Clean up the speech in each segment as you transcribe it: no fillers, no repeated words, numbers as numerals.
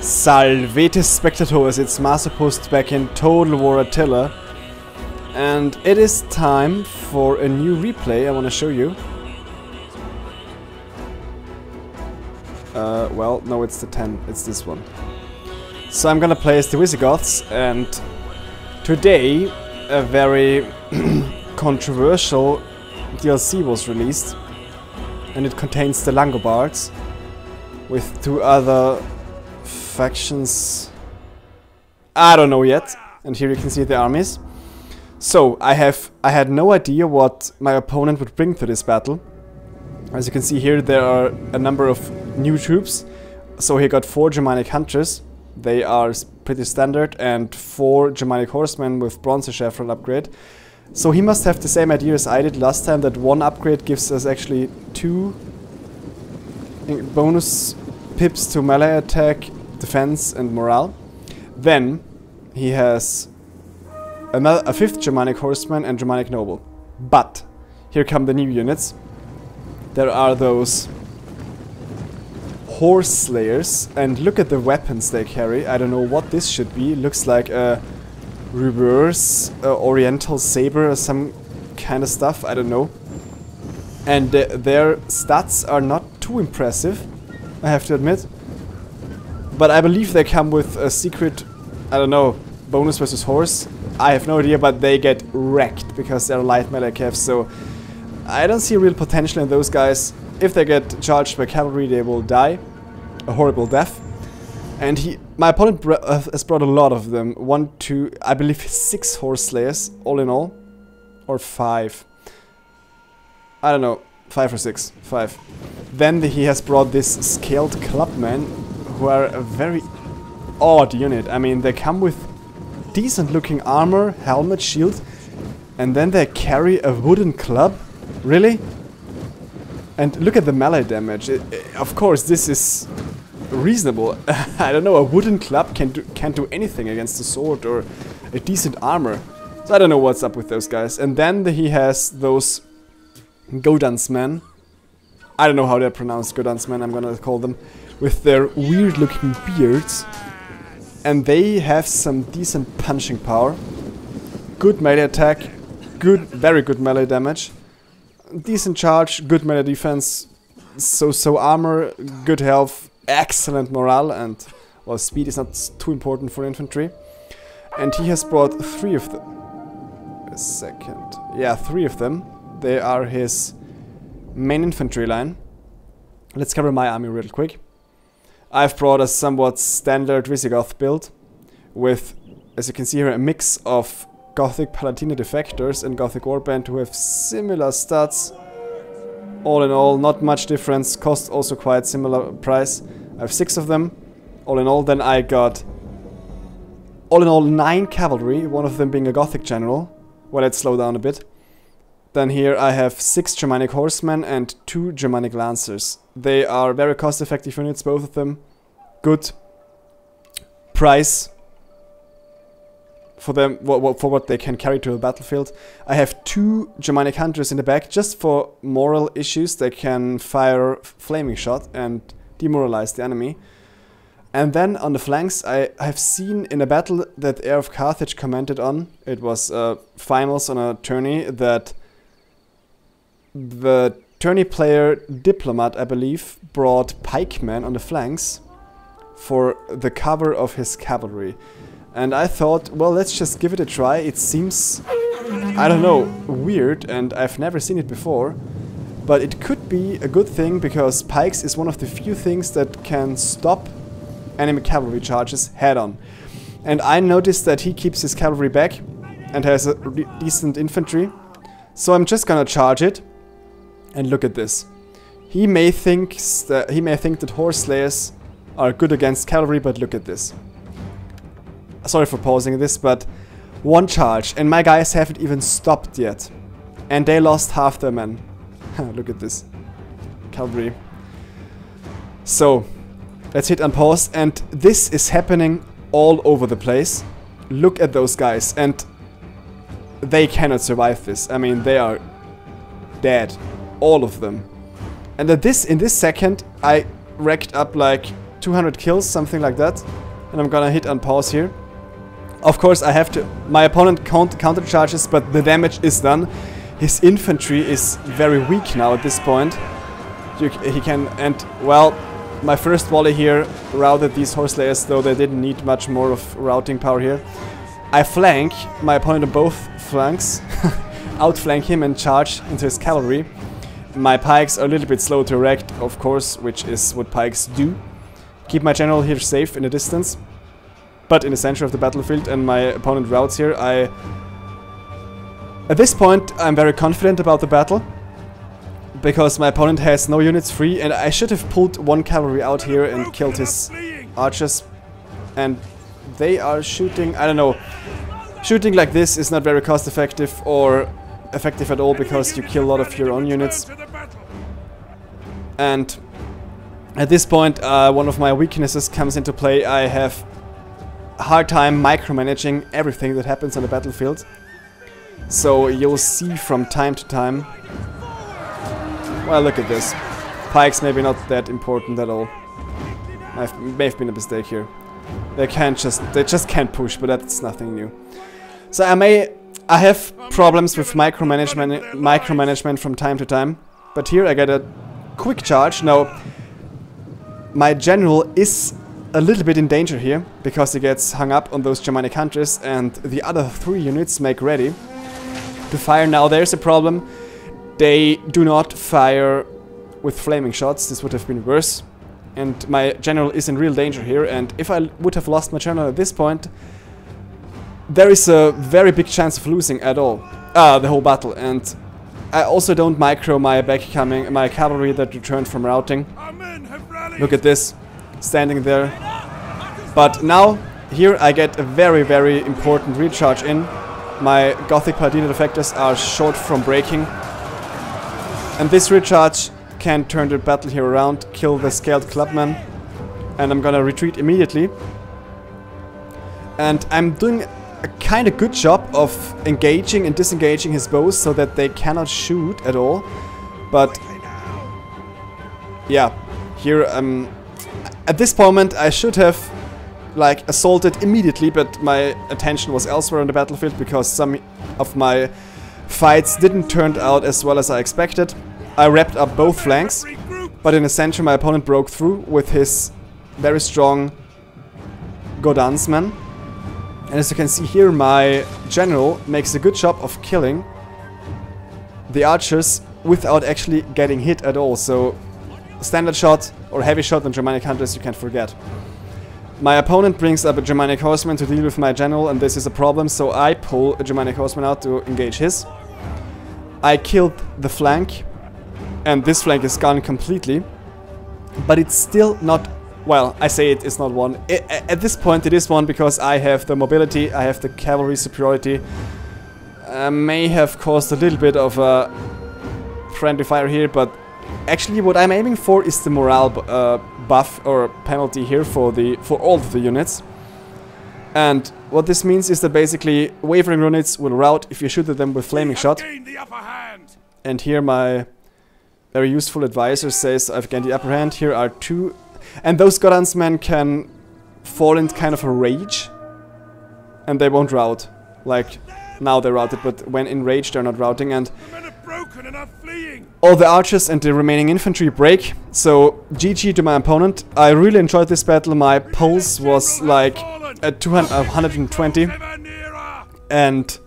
Salvete Spectatores, it's Masopust back in Total War Attila. And it is time for a new replay I want to show you. Well, no, it's the 10, it's this one. So I'm gonna play as the Visigoths, and today a very controversial DLC was released. And it contains the Langobards with two other factions. I don't know yet. And here you can see the armies. So I had no idea what my opponent would bring to this battle. As you can see here, there are a number of new troops. So he got 4 Germanic hunters. They are pretty standard, and 4 Germanic horsemen with bronze chevron upgrade. So he must have the same idea as I did last time, that one upgrade gives us actually 2 bonus pips to melee attack, defense and morale. Then he has a 5th Germanic horseman and Germanic noble. But here come the new units. There are those Horseslayers, and look at the weapons they carry. I don't know what this should be. It looks like a reverse oriental saber or some kind of stuff, I don't know. And their stats are not too impressive, I have to admit. But I believe they come with a secret, I don't know, bonus versus horse. I have no idea, but they get wrecked because they're light melee cav, so I don't see real potential in those guys. If they get charged by cavalry, they will die a horrible death. And my opponent has brought a lot of them. 1, 2, I believe 6 Horseslayers, all in all. Or 5. I don't know, 5 or 6. 5. Then he has brought this scaled clubmen, who are a very odd unit. I mean, they come with decent looking armor, helmet, shield, and then they carry a wooden club? Really? And look at the melee damage. Of course, this is reasonable. I don't know, a wooden club can't do anything against a sword or a decent armor. So I don't know what's up with those guys. And then he has those Godansmen. I don't know how they're pronounced, Godansmen, I'm gonna call them. With their weird looking beards. And they have some decent punching power. Good melee attack. Very good melee damage. Decent charge, good melee defense. So armor, good health. Excellent morale, and well, speed is not too important for infantry. And he has brought 3 of them. A second. Yeah, 3 of them. They are his main infantry line. Let's cover my army real quick. I've brought a somewhat standard Visigoth build with, as you can see here, a mix of Gothic Palatine defectors and Gothic Warband who have similar stats. All in all, not much difference. Cost also quite similar price. I have 6 of them. All in all, then I got, all in all, 9 cavalry, one of them being a Gothic general. Well, let's slow down a bit. Then here I have 6 Germanic horsemen and 2 Germanic lancers. They are very cost-effective units, both of them. Good price for them, for what they can carry to the battlefield. I have 2 Germanic hunters in the back, just for moral issues. They can fire flaming shot and demoralize the enemy. And then on the flanks, I have seen in a battle that Heir of Carthage commented on. It was finals on a tourney that the tourney player Diplomat, I believe, brought pikemen on the flanks for the cover of his cavalry. And I thought, well, let's just give it a try. It seems, I don't know, weird, and I've never seen it before. But it could be a good thing, because pikes is one of the few things that can stop enemy cavalry charges head-on. And I noticed that he keeps his cavalry back and has a decent infantry. So I'm just gonna charge it. And look at this. He may think that Horseslayers are good against cavalry, but look at this. Sorry for pausing this, but 1 charge, and my guys haven't even stopped yet. And they lost half their men. Look at this. Cavalry. So, let's hit unpause, and this is happening all over the place. Look at those guys, and they cannot survive this. I mean, they are dead. All of them. And in this second, I racked up like 200 kills, something like that. And I'm gonna hit on pause here. Of course, I have to... My opponent countercharges, but the damage is done. His infantry is very weak now at this point. He can... And, well, my first volley here routed these Horseslayers, though they didn't need much more of routing power here. I flank my opponent on both flanks. Outflank him and charge into his cavalry. My pikes are a little bit slow to erect, of course, which is what pikes do. Keep my general here safe in the distance, but in the center of the battlefield, and my opponent routes here. At this point, I'm very confident about the battle, because my opponent has no units free, and I should have pulled one cavalry out here and killed his archers. And they are shooting, I don't know, shooting like this is not very cost effective or effective at all, because you kill a lot of your own units. And at this point, one of my weaknesses comes into play. I have a hard time micromanaging everything that happens on the battlefield. So you'll see from time to time... Well, look at this. Pikes maybe not that important at all. May have been a mistake here. They just can't push, but that's nothing new. So I have problems with micromanagement from time to time, but here I get a quick charge. Now, my general is a little bit in danger here, because he gets hung up on those Germanic hunters, and the other 3 units make ready to fire. Now, there's a problem. They do not fire with flaming shots. This would have been worse. And my general is in real danger here, and if I would have lost my general at this point, there is a very big chance of losing at all, the whole battle. And I also don't micro my cavalry that returned from routing. Look at this, standing there. But now, here I get a very, very important recharge in. My Gothic Paladino defectors are short from breaking. And this recharge can turn the battle here around, kill the scaled clubman. And I'm gonna retreat immediately. And I'm doing a kind of good job of engaging and disengaging his bows so that they cannot shoot at all. But yeah, here at this moment I should have like assaulted immediately, but my attention was elsewhere on the battlefield because some of my fights didn't turn out as well as I expected. I wrapped up both flanks, but in the center my opponent broke through with his very strong Godansman. And as you can see here, my general makes a good job of killing the archers without actually getting hit at all. So standard shot or heavy shot on Germanic hunters you can forget. My opponent brings up a Germanic horseman to deal with my general, and this is a problem, so I pull a Germanic horseman out to engage his. I killed the flank, and this flank is gone completely, but it's still not... Well, I say it is not one. At this point it is one because I have the mobility, I have the cavalry superiority. May have caused a little bit of a friendly fire here, but actually what I'm aiming for is the morale buff or penalty here for all of the units. And what this means is that basically wavering units will rout if you shoot at them with flaming shot. And here my very useful advisor says I've gained the upper hand. Here are 2... And those Godansmen can fall in kind of a rage, and they won't rout. Like, now they're routed, but when in rage they're not routing, and all the archers and the remaining infantry break. So, GG to my opponent. I really enjoyed this battle. My pulse was like at 120, and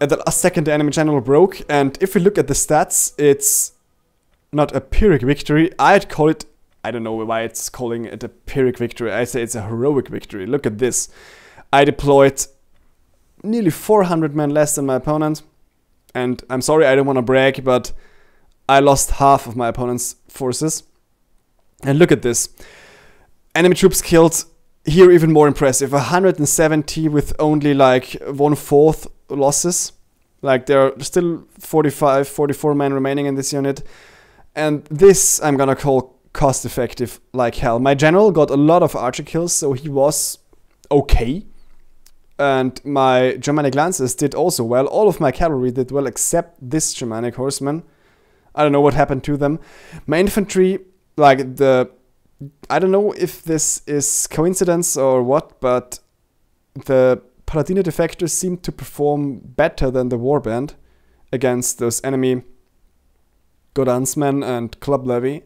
at the last second the enemy general broke. And if we look at the stats, it's not a Pyrrhic victory. I'd call it... I don't know why it's calling it a Pyrrhic victory. I say it's a heroic victory. Look at this. I deployed nearly 400 men less than my opponent. And I'm sorry, I don't want to brag, but I lost half of my opponent's forces. And look at this. Enemy troops killed. Here even more impressive. 170 with only like 1/4 losses. Like there are still 45, 44 men remaining in this unit. And this I'm gonna call cost effective like hell. My general got a lot of archer kills, so he was okay. And my Germanic Lancers did also well. All of my cavalry did well except this Germanic horseman. I don't know what happened to them. My infantry, like the I don't know if this is coincidence or what, but the Paladino defectors seem to perform better than the Warband against those enemy Godansmen and Club Levy.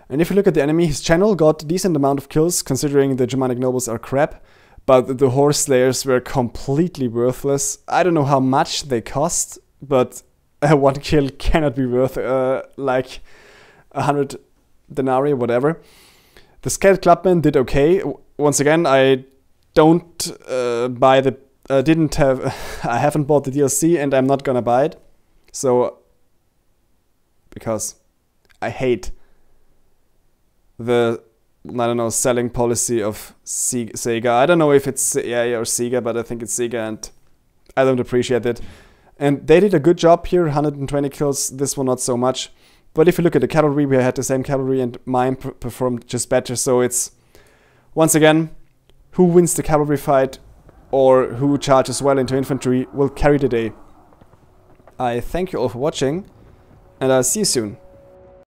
And if you look at the enemy, his channel got a decent amount of kills, considering the Germanic nobles are crap, but the Horseslayers were completely worthless. I don't know how much they cost, but one kill cannot be worth like 100 denarii, whatever. The Scattered Clubmen did okay. Once again, I don't buy the... I haven't bought the DLC and I'm not gonna buy it. So... because I hate the, I don't know, selling policy of Sega. I don't know if it's EA or Sega, but I think it's Sega and I don't appreciate it. And they did a good job here, 120 kills, this one not so much. But if you look at the cavalry, we had the same cavalry and mine performed just better. So it's, once again, who wins the cavalry fight or who charges well into infantry will carry the day. I thank you all for watching and I'll see you soon.